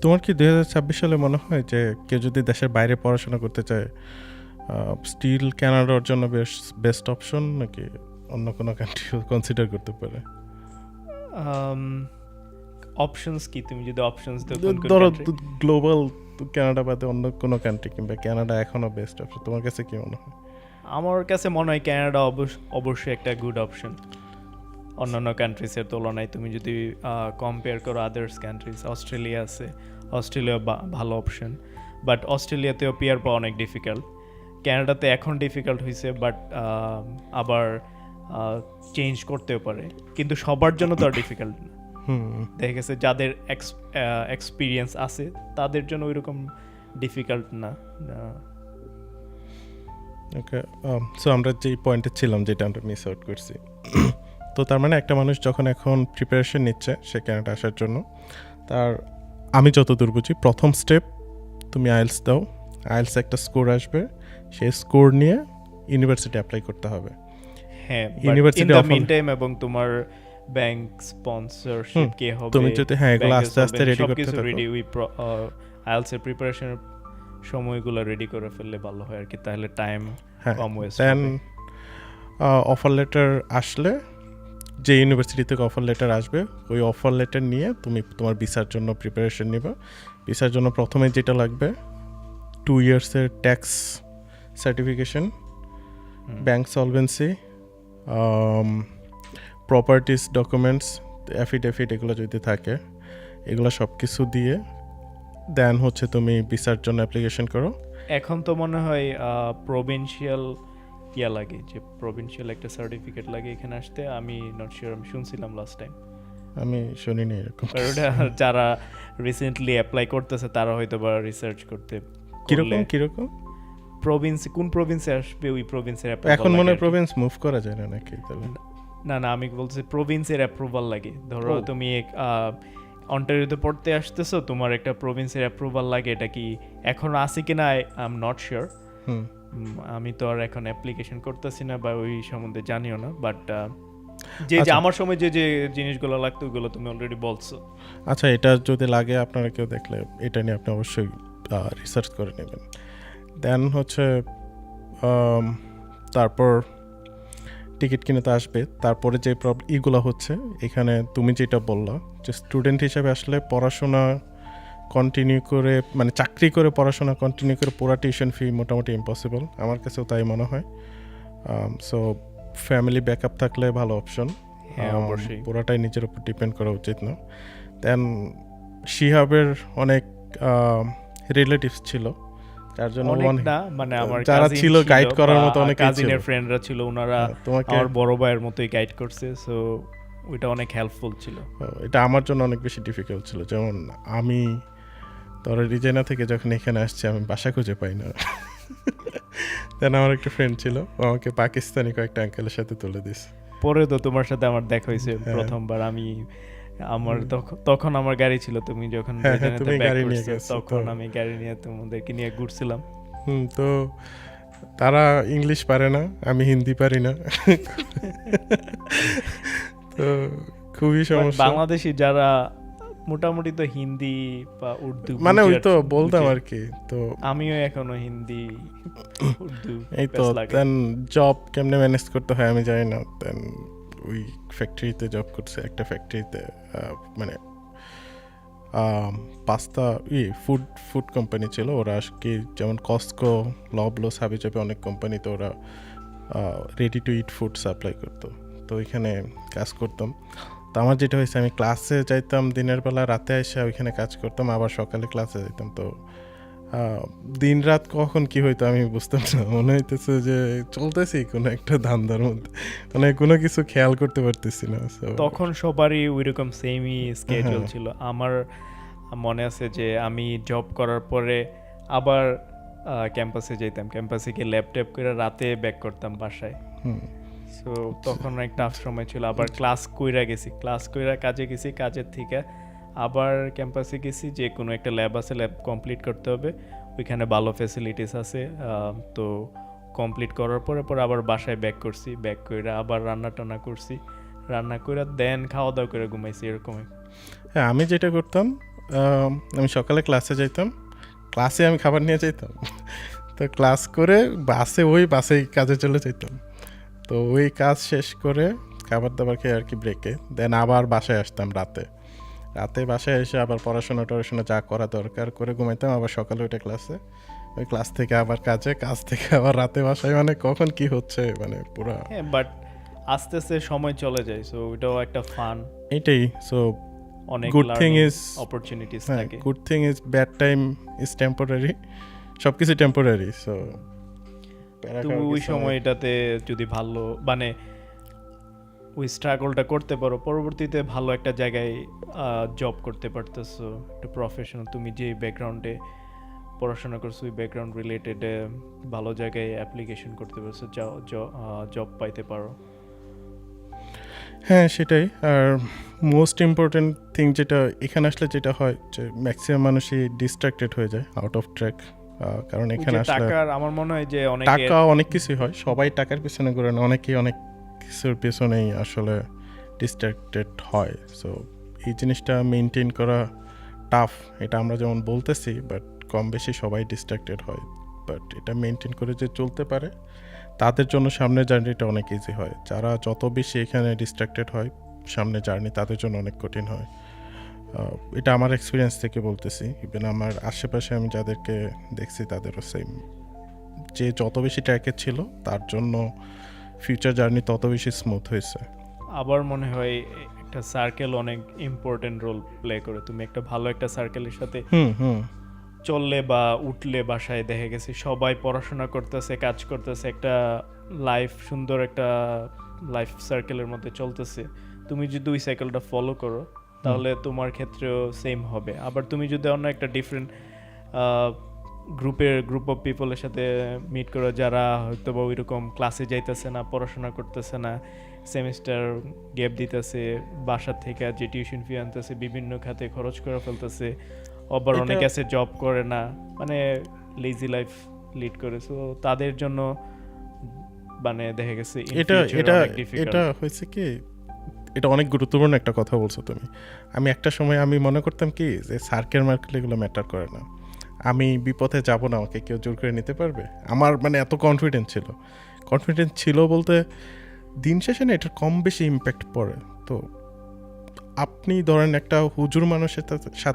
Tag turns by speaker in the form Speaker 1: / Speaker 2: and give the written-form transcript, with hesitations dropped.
Speaker 1: তোমার কি 2026 সালে মনে হয় যে কেউ যদি দেশের বাইরে পড়াশোনা করতে চায় স্টিল কানাডার জন্য বেস্ট অপশন নাকি অন্য কোনো কান্ট্রি কনসিডার করতে পারে?
Speaker 2: অপশনস কি, তুমি যদি অপশনস দাও
Speaker 1: ধরো গ্লোবাল কানাডা বাদে অন্য কোনো কান্ট্রি কিংবা কানাডা এখনো বেস্ট অপশন, তোমার কাছে কি মনে হয়?
Speaker 2: আমার কাছে মনে হয় কানাডা অবশ্যই একটা গুড অপশন অন্যান্য কান্ট্রিজের তুলনায়। তুমি যদি কম্পেয়ার করো আদার্স কান্ট্রিজ, অস্ট্রেলিয়া আছে, অস্ট্রেলিয়া ভালো অপশন, বাট অস্ট্রেলিয়াতেও পিয়ার পাওয়া অনেক ডিফিকাল্ট। কানাডাতে এখন ডিফিকাল্ট হয়েছে, বাট আবার চেঞ্জ করতেও পারে, কিন্তু সবার জন্য তো আর ডিফিকাল্ট না। দেখা গেছে যাদের এক্সপিরিয়েন্স আছে তাদের জন্য ওইরকম ডিফিকাল্ট না।
Speaker 1: ওকে, সো আমরা যেই পয়েন্টে ছিলাম যেটা আমরা মিস আউট করছি, তো তার মানে একটা মানুষ যখন এখন প্রিপারেশন নিচ্ছে সে কানাডা আসার জন্য, তার আমি যতদূর বুঝি প্রথম স্টেপ তুমি আইএলস দাও, আইএলস একটা স্কোর আসবে, সেই স্কোর নিয়ে ইউনিভার্সিটি অ্যাপ্লাই করতে হবে।
Speaker 2: হ্যাঁ,
Speaker 1: ইউনিভার্সিটি
Speaker 2: ইন দ্য মিনটাইম এবং তোমার ব্যাংক স্পন্সরশিপ কে হবে,
Speaker 1: তুমি যদি এগুলো আস্তে আস্তে রেডি করতে থাকো,
Speaker 2: রেডি উই আইএলস এর প্রিপারেশনের সময়গুলো রেডি করে ফেললে ভালো হয় আর কি, তাহলে টাইম কম ওয়েস্ট হবে।
Speaker 1: দেন অফার লেটার আসলে, যে ইউনিভার্সিটি থেকে অফার লেটার আসবে ওই অফার লেটার নিয়ে তুমি তোমার ভিসার জন্য প্রিপারেশন নিবা। ভিসার জন্য প্রথমে যেটা লাগবে 2 ইয়ার্সের tax certification, bank solvency, properties documents, affidavit, এগুলো যদি থাকে এগুলো সব কিছু দিয়ে দেন হচ্ছে তুমি ভিসার জন্য অ্যাপ্লিকেশন করো।
Speaker 2: এখন তো মনে হয় প্রভিন্সিয়াল লাগে, যে প্রভিন্সিয়াল একটা সার্টিফিকেট লাগে এখানে আসতে। আমি নট শিওর, আমি শুনছিলাম লাস্ট টাইম,
Speaker 1: আমি শুনিনি এরকম।
Speaker 2: যারা রিসেন্টলি অ্যাপ্লাই করতেছে তারা হয়তো বা রিসার্চ করতে,
Speaker 1: কিরকম
Speaker 2: প্রভিন্স কোন প্রভিন্সে আসবে ওই প্রভিন্সের
Speaker 1: এখন মনে হয় প্রভিন্স মুভ করা যায় না নাকি?
Speaker 2: না আমি বলছি প্রভিন্সের অ্যাপ্রুভাল লাগে। ধরো তুমি অন্টারিওতে পড়তে আসতেছো, তোমার একটা প্রভিন্সের অ্যাপ্রুভাল লাগে। এটা কি এখন আছে কিনা আই এম নট শিওর, আমি তো আর এখন অ্যাপ্লিকেশন করতেছি না বা ওই সম্বন্ধে জানিও না, বাট যে আমার সময় যে জিনিসগুলো লাগতো ওগুলো তুমি অলরেডি বলছো।
Speaker 1: আচ্ছা, এটা যদি লাগে আপনারা কেউ দেখলে এটা নিয়ে আপনি অবশ্যই রিসার্চ করে নেবেন। দেন হচ্ছে তারপর টিকিট কিনে তো আসবে। তারপরে যে ইগুলো হচ্ছে এখানে তুমি যেটা বললা যে স্টুডেন্ট হিসেবে আসলে পড়াশোনা কন্টিনিউ করে, মানে চাকরি করে পড়াশোনা কন্টিনিউ করে পুরা টিউশন ফি মোটামুটি ইম্পসিবল, আমার কাছেও তাই মনে হয়। সো ফ্যামিলি ব্যাকআপ থাকলে ভালো অপশন,
Speaker 2: অবশ্যই
Speaker 1: পুরাটাই নিজের উপর ডিপেন্ড করা উচিত না। দেন শিহাবের অনেক রিলেটিভস ছিল, যার জন্য
Speaker 2: মানে আমার
Speaker 1: যারা ছিল গাইড করার মতো অনেক
Speaker 2: কাজিনের ফ্রেন্ডরা ছিল, ওনারা আমার বড় ভাইয়ের মতোই গাইড করছে, সো ওইটা অনেক হেল্পফুল ছিল।
Speaker 1: এটা আমার জন্য অনেক বেশি ডিফিকাল্ট ছিল। যেমন আমি ধরো রিজাইনা থেকে যখন এখানে আসছি আমি বাসা খুঁজে পাই না। দেন আমার একটা ফ্রেন্ড ছিল, আমাকে পাকিস্তানি কয়েকটা আঙ্কেলের সাথে তুলে দিস।
Speaker 2: পরে তো তোমার সাথে আমার দেখা হয়েছে প্রথমবার। আমার তখন আমার গাড়ি ছিল, তুমি যখন
Speaker 1: তুমি গাড়ি নিয়ে গেছো,
Speaker 2: তখন আমি গাড়ি নিয়ে তোমাদেরকে নিয়ে ঘুরছিলাম।
Speaker 1: তো তারা ইংলিশ পারে না, আমি হিন্দি পারি না, তো খুবই সমস্যা।
Speaker 2: বাংলাদেশি যারা মোটামুটি তো হিন্দি বা উর্দু,
Speaker 1: মানে ওই তো বলতাম আর কি। তো
Speaker 2: আমিও এখনো হিন্দি উর্দু
Speaker 1: এই তো। দেন জব কেমনে ম্যানেজ করতে হয় আমি জানি না। দেন ওই ফ্যাক্টরিতে জব করছে, একটা ফ্যাক্টরিতে, মানে পাস্তা ফুড কোম্পানি ছিল। ওরা কি যেমন কস্কো, লবলো, সাবিজাবে অনেক কোম্পানি, তো ওরা ready to eat food supply করতো। তো ওইখানে কাজ করতাম। তো আমার যেটা হয়েছে, আমি ক্লাসে যাইতাম দিনের বেলা, রাতে এসে ওইখানে কাজ করতাম, আবার সকালে ক্লাসে যেতাম। তো দিন রাত কখন কি হইতো আমি বুঝতাম না, মনে হইতেছে যে চলতেছি কোনো একটা ধান্দার মধ্যে, মানে কোনো কিছু খেয়াল করতে পারতেছি না।
Speaker 2: তখন সবারই ওইরকম সেমই স্কেডিউল ছিল। আমার মনে আছে যে আমি জব করার পরে আবার ক্যাম্পাসে যেতাম, ক্যাম্পাসে গিয়ে ল্যাপটপ করে রাতে ব্যাক করতাম বাসায়। সো তখন একটা টাফ সময় ছিল। আবার ক্লাস কইরা কাজে গেছি, কাজের থেকে আবার ক্যাম্পাসে গেছি, যে কোনো একটা ল্যাব আছে, ল্যাব কমপ্লিট করতে হবে, ওইখানে ভালো ফ্যাসিলিটিস আছে। তো কমপ্লিট করার পরে আবার বাসায় ব্যাক করছি, ব্যাক করে আবার রান্না করছি, রান্না করে দেন খাওয়া দাওয়া করে ঘুমাইছি, এরকমই।
Speaker 1: হ্যাঁ, আমি যেটা করতাম আমি সকালে ক্লাসে যাইতাম, ক্লাসে আমি খাবার নিয়ে যাইতাম। তো ক্লাস করে বাসেই কাজে চলে যেতাম। তো ওই কাজ শেষ করে খাবার দাবার খেয়ে আর কি ব্রেকে দেন আবার বাসায় আসতাম রাতে বাসায় এসে আবার পড়াশোনা যা করা দরকার করে ঘুমাইতাম, আবার সকালে উঠে ক্লাসে, ওই ক্লাস থেকে আবার কাজ থেকে আবার রাতে বাসায়, মানে কখন কি হচ্ছে মানে পুরা।
Speaker 2: হ্যাঁ, বাট আস্তে আস্তে সময় চলে যায়, সো ওইটাও একটা ফান।
Speaker 1: এইটাই। সো
Speaker 2: অনেক
Speaker 1: গুড থিং ইজ
Speaker 2: অপরচুনিটিস
Speaker 1: হ্যাঁ,
Speaker 2: থাকে।
Speaker 1: Good thing is bad time is temporary, সব কিছু টেম্পোরারি। সো
Speaker 2: তুমি ওই সময়টাতে যদি ভালো মানে ওই স্ট্রাগলটা করতে পারো, পরবর্তীতে ভালো একটা জায়গায় জব করতে পারতেছো, একটা প্রফেশনাল, তুমি যে ব্যাকগ্রাউন্ডে পড়াশোনা করছো ওই ব্যাকগ্রাউন্ড রিলেটেড ভালো জায়গায় অ্যাপ্লিকেশন করতে পারছো, জব পাইতে পারো।
Speaker 1: হ্যাঁ সেটাই। আর মোস্ট ইম্পর্টেন্ট থিং যেটা এখানে আসলে যেটা হয় যে ম্যাক্সিমাম মানুষই ডিস্ট্রাক্টেড হয়ে যায়, আউট অফ ট্র্যাক। কারণ এখানে আসলে
Speaker 2: টাকার, আমার মনে হয় যে
Speaker 1: টাকা অনেক কিছুই হয়, সবাই টাকার পিছনে ঘুরে না, অনেকেই অনেক কিছুর পিছনেই আসলে ডিস্ট্রাক্টেড হয়। সো এই জিনিসটা মেনটেন করা টাফ, এটা আমরা যেমন বলতেছি, বাট কম বেশি সবাই ডিস্ট্রাক্টেড হয়। বাট এটা মেনটেন করে যে চলতে পারে তাদের জন্য সামনের জার্নিটা অনেক ইজি হয়। যারা যত বেশি এখানে ডিস্ট্রাক্টেড হয়, সামনে জার্নি তাদের জন্য অনেক কঠিন হয়। এটা আমার এক্সপিরিয়েন্স থেকে বলতেছি, ইভেন আমার আশেপাশে আমি যাদেরকে দেখছি তাদেরও সেম, যে যত বেশি ট্র্যাকে ছিল তার জন্য ফিউচার জার্নি তত বেশি স্মুথ হয়েছে।
Speaker 2: আবার মনে হয় একটা সার্কেল অনেক ইম্পর্টেন্ট রোল প্লে করে। তুমি একটা ভালো একটা সার্কেলের সাথে চললে বা উঠলে, বাসায় দেখা গেছে সবাই পড়াশোনা করতেছে, কাজ করতেছে, একটা লাইফ, সুন্দর একটা লাইফ সার্কেলের মধ্যে চলতেছে। তুমি যদি ওই সাইকেলটা ফলো করো তাহলে তোমার ক্ষেত্রেও সেম হবে। আবার তুমি যদি অন্য একটা ডিফারেন্ট গ্রুপ অফ পিপলের সাথে মিট করো যারা হয়তো বা ওইরকম ক্লাসে যাইতেছে না, পড়াশোনা করতেছে না, সেমিস্টার গ্যাপ দিতেছে, বাসার থেকে যে টিউশন ফি আনতেছে, বিভিন্ন খাতে খরচ করে ফেলতেছে, আবার অনেক আছে জব করে না, মানে লেজি লাইফ লিড করে, সো তাদের জন্য মানে দেখা গেছে
Speaker 1: এটা হয়েছে কি, এটা অনেক গুরুত্বপূর্ণ একটা কথা বলছো তুমি। একটা সময় আমি মনে করতাম কি যে সার্কেল মার্কেল এগুলো ম্যাটার করে না, আমি বিপথে যাব না, আমাকে কেউ জোর করে নিতে পারবে, আমার মানে এত কনফিডেন্স ছিল বলতে দিন শেষে না এটার কম বেশি ইম্প্যাক্ট পড়ে। তো আপনি ধরেন একটা হুজুর মানুষের সাথে